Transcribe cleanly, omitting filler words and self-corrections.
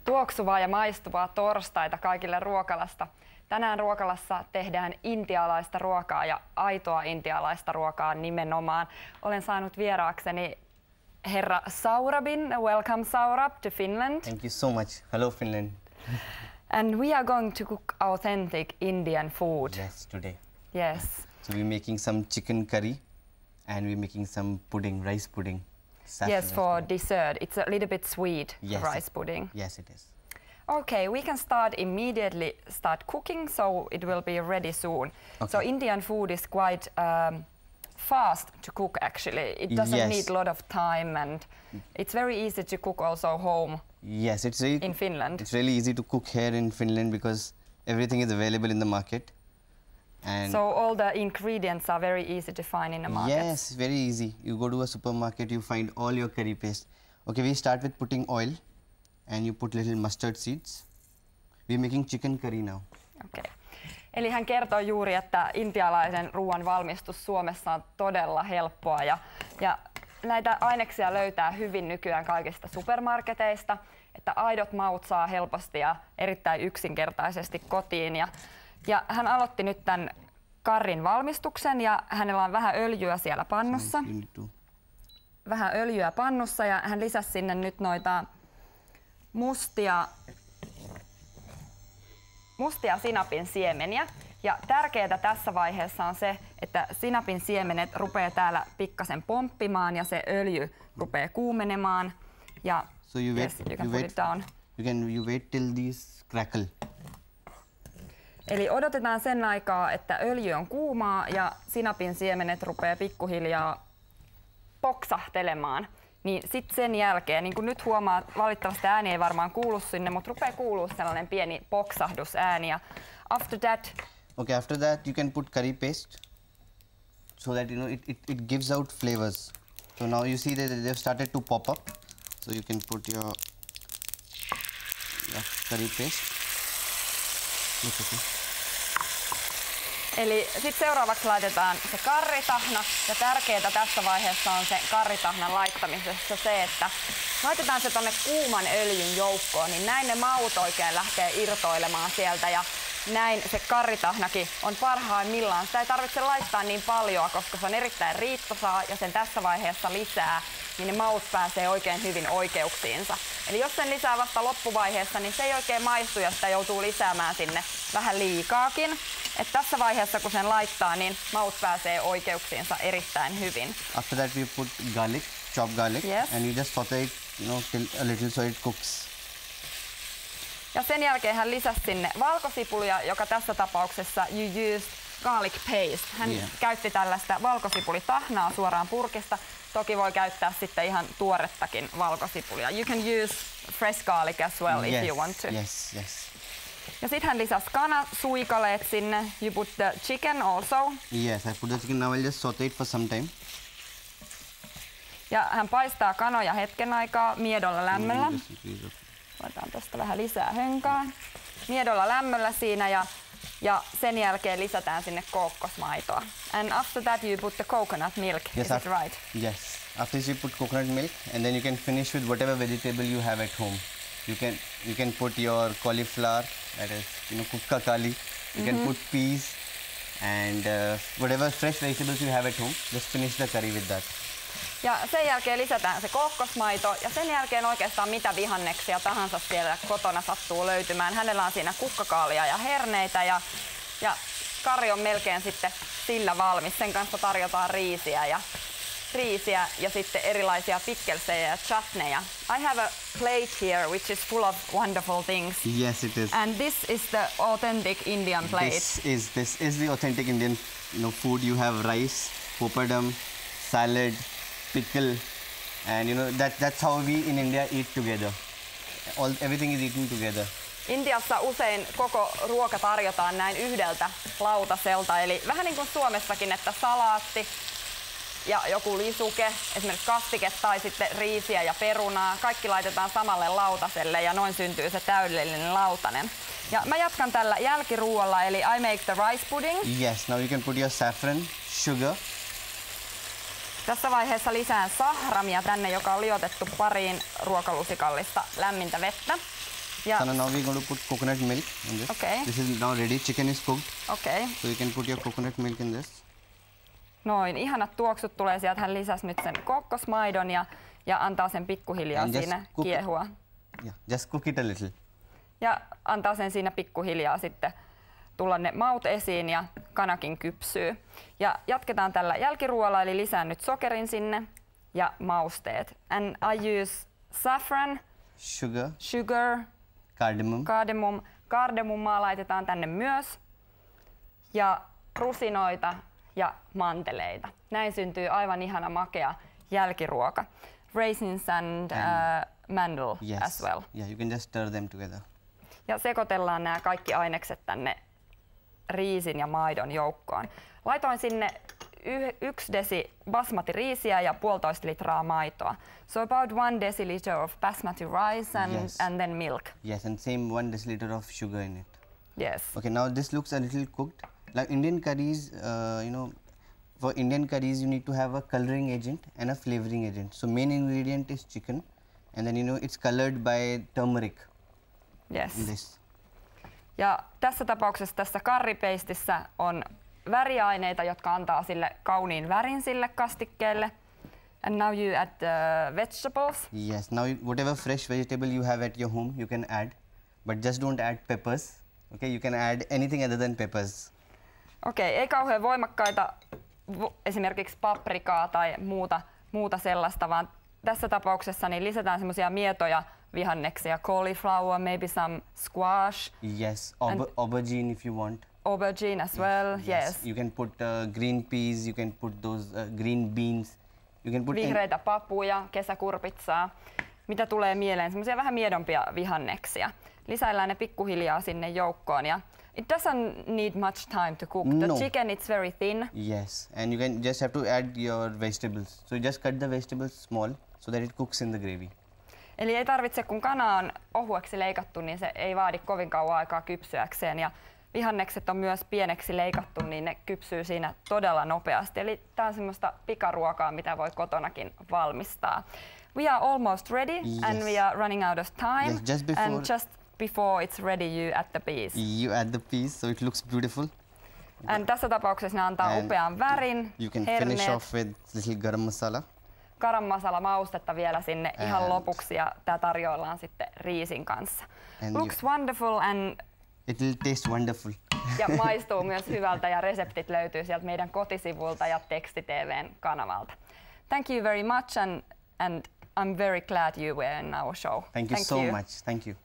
Tuoksuvaa ja maistuvaa torstaita kaikille ruokalasta. Tänään ruokalassa tehdään intialaista ruokaa ja aitoa intialaista ruokaa nimenomaan. Olen saanut vieraakseni herra Saurabhin. Welcome Saurabh to Finland. Thank you so much. Hello Finland. And we are going to cook authentic Indian food. Yes, today. Yes. So we're making some chicken curry and we're making some pudding, rice pudding. Yes, for dessert. It's a little bit sweet, Yes, rice pudding. Yes, it is. Okay, we can start cooking, so it will be ready soon. Okay. So Indian food is quite fast to cook actually. It doesn't need a lot of time, and it's very easy to cook also home. Yes, it's really in Finland. It's really easy to cook here in Finland because everything is available in the market. And so all the ingredients are very easy to find in the market. Yes, very easy. You go to a supermarket, you find all your curry paste. Okay, we start with putting oil and you put little mustard seeds. We're making chicken curry now. Okay. Eli hän kertoi juuri, että intialaisen ruoan valmistus Suomessa on todella helppoa ja näitä aineksia löytää hyvin nykyään kaikista supermarketeista, että aidot maut saa helposti ja erittäin yksinkertaisesti kotiin. Ja hän aloitti nyt tämän karrin valmistuksen ja hänellä on vähän öljyä siellä pannussa. Vähän öljyä pannussa ja hän lisäsi sinne nyt noita mustia sinapin siemeniä. Ja tärkeää tässä vaiheessa on se, että sinapin siemenet rupeaa täällä pikkasen pomppimaan ja se öljy rupeaa kuumenemaan. Ja so you wait till these crackle. Eli odotetaan sen aikaa, että öljy on kuumaa ja sinapin siemenet rupeaa pikkuhiljaa poksahtelemaan. Niin sitten sen jälkeen, niin kuin nyt huomaat, valitettavasti ääni ei varmaan kuulu sinne, mutta rupeaa kuulua sellainen pieni poksahdusääni. Ja after that you can put curry paste so that it gives out flavors. So now you see that they've started to pop up. So you can put your curry paste. Okay. Eli sitten seuraavaksi laitetaan se karritahna ja tärkeää tässä vaiheessa on se karritahnan laittamisessa se, että laitetaan se tonne kuuman öljyn joukkoon, niin näin ne maut oikein lähtee irtoilemaan sieltä ja näin se karritahnakin on parhaimmillaan. Sitä ei tarvitse laittaa niin paljon, koska se on erittäin riittosaa ja sen tässä vaiheessa lisää, niin ne maut pääsee oikein hyvin oikeuksiinsa. Eli jos sen lisää vasta loppuvaiheessa, niin se ei oikein maistu ja sitä joutuu lisäämään sinne vähän liikaakin. Et tässä vaiheessa kun sen laittaa, niin maut pääsee oikeuksiinsa erittäin hyvin. After that we put garlic, chopped garlic, yes. And you just saute it, till a little so it cooks. Ja sen jälkeen hän lisäsi sinne valkosipulia, joka tässä tapauksessa you used garlic paste. Hän käytti tällaista valkosipulitahnaa suoraan purkista. Toki voi käyttää sitten ihan tuorettakin valkosipulia. You can use fresh garlic as well if you want to. Yes. Ja sitten hän lisäsi kanasuikaleet sinne. You put the chicken also. Yes, I put the chicken. Now I'll just saute it for some time. Ja hän paistaa kanoja hetken aikaa miedolla lämmöllä. Laitetaan tuosta vähän lisää hönkää. Miedolla lämmöllä siinä ja sen jälkeen lisätään sinne kookosmaitoa. And after that you put the coconut milk, yes, is it right? Yes. After you put coconut milk and then you can finish with whatever vegetable you have at home. You can put your cauliflower, that is kukka kali. You can put peas and whatever fresh vegetables you have at home. Just finish the curry with that. Ja sen jälkeen lisätään se kookosmaito ja sen jälkeen oikeastaan mitä vihanneksia tahansa siellä kotona sattuu löytymään. Hänellä on siinä kukkakaalia ja herneitä ja karri on melkein sitten sillä valmis. Sen kanssa tarjotaan riisiä ja sitten erilaisia pickelsejä ja chutneja. I have a plate here which is full of wonderful things. Yes, it is. And this is the authentic Indian plate. This is the authentic Indian food. You have rice, papadum, salad, pickle, and that's how we in India eat together. Everything is eaten together. Intiassa usein koko ruoka tarjotaan näin yhdeltä lautaselta, eli vähän niin kuin Suomessakin, että salaatti ja joku lisuke, esimerkiksi kastike tai sitten riisiä ja perunaa, kaikki laitetaan samalle lautaselle ja noin syntyy se täydellinen lautanen. Ja mä jatkan tällä jälkiruualla, eli I make the rice pudding. Yes, now you can put your saffron, sugar. Tässä vaiheessa lisään sahramia tänne, joka on liotettu pariin ruokalusikallista lämmintä vettä. Yeah. So now we're going to put coconut milk in this. Okay. This is now ready. Chicken is cooked. Okei. So you can put your coconut milk in this. Noin, ihanat tuoksut tulee sieltä. Hän lisäsi nyt sen kokkosmaidon ja antaa sen pikkuhiljaa And just siinä cook- kiehua. Yeah, just cook it a little. Ja antaa sen siinä pikkuhiljaa sitten tulla ne maut esiin ja kanakin kypsyy. Ja jatketaan tällä jälkiruoalla, eli lisään nyt sokerin sinne ja mausteet. And I use saffron, Sugar, cardamom. Kardemummaa laitetaan tänne myös. Ja rusinoita ja manteleita. Näin syntyy aivan ihana makea jälkiruoka. Raisins and mandel Yes. as well. Yeah, you can just stir them together. Ja sekoitellaan nämä kaikki ainekset tänne riisin ja maidon joukkoon. Laitoin sinne 1 desi basmati-riisiä ja 1,5 litraa maitoa. So about 1 deciliter of basmati rice and then milk. Yes, and same 1 deciliter of sugar in it. Yes. Okay, now this looks a little cooked. Like Indian curries, for Indian curries you need to have a coloring agent and a flavoring agent. So main ingredient is chicken, and then it's colored by turmeric. Yes. In this. Ja tässä tapauksessa tässä currypastissa on väriaineita, jotka antaa sille kauniin värin sille kastikkeelle. And now you add the vegetables. Yes, now whatever fresh vegetable you have at your home you can add, but just don't add peppers. Okay, you can add anything other than peppers. Okei, ei kauhean voimakkaita esimerkiksi paprikaa tai muuta sellaista, vaan tässä tapauksessa niin lisätään semmoisia mietoja vihanneksia, cauliflower, maybe some squash. Yes, aubergine if you want. Aubergine as well, yes. You can put green peas, you can put those green beans. You can put vihreitä papuja, kesäkurpitsaa. Mitä tulee mieleen, semmoisia vähän miedompia vihanneksia. Lisäillään ne pikkuhiljaa sinne joukkoon ja it doesn't need much time to cook. The chicken it's very thin. Yes, and you can just have to add your vegetables. So you just cut the vegetables small so that it cooks in the gravy. Eli ei tarvitse, kun kana on ohueksi leikattu, niin se ei vaadi kovin kauan aikaa kypsyäkseen. Ja vihannekset on myös pieneksi leikattu, niin ne kypsyy siinä todella nopeasti. Eli tämä on semmoista pikaruokaa, mitä voi kotonakin valmistaa. We are almost ready and we are running out of time. Yes, just before it's ready, you add the peas. You add the peas so it looks beautiful. And tässä tapauksessa ne antaa upean värin. You can finish off with little garam masala. Garam masala maustetta vielä sinne ihan lopuksi ja tämä tarjoillaan sitten riisin kanssa. Looks wonderful and it will taste wonderful. Ja maistuu myös hyvältä ja reseptit löytyy sieltä meidän kotisivulta ja Teksti-TV:n kanavalta. Thank you very much and I'm very glad you were in our show. Thank you so much. Thank you.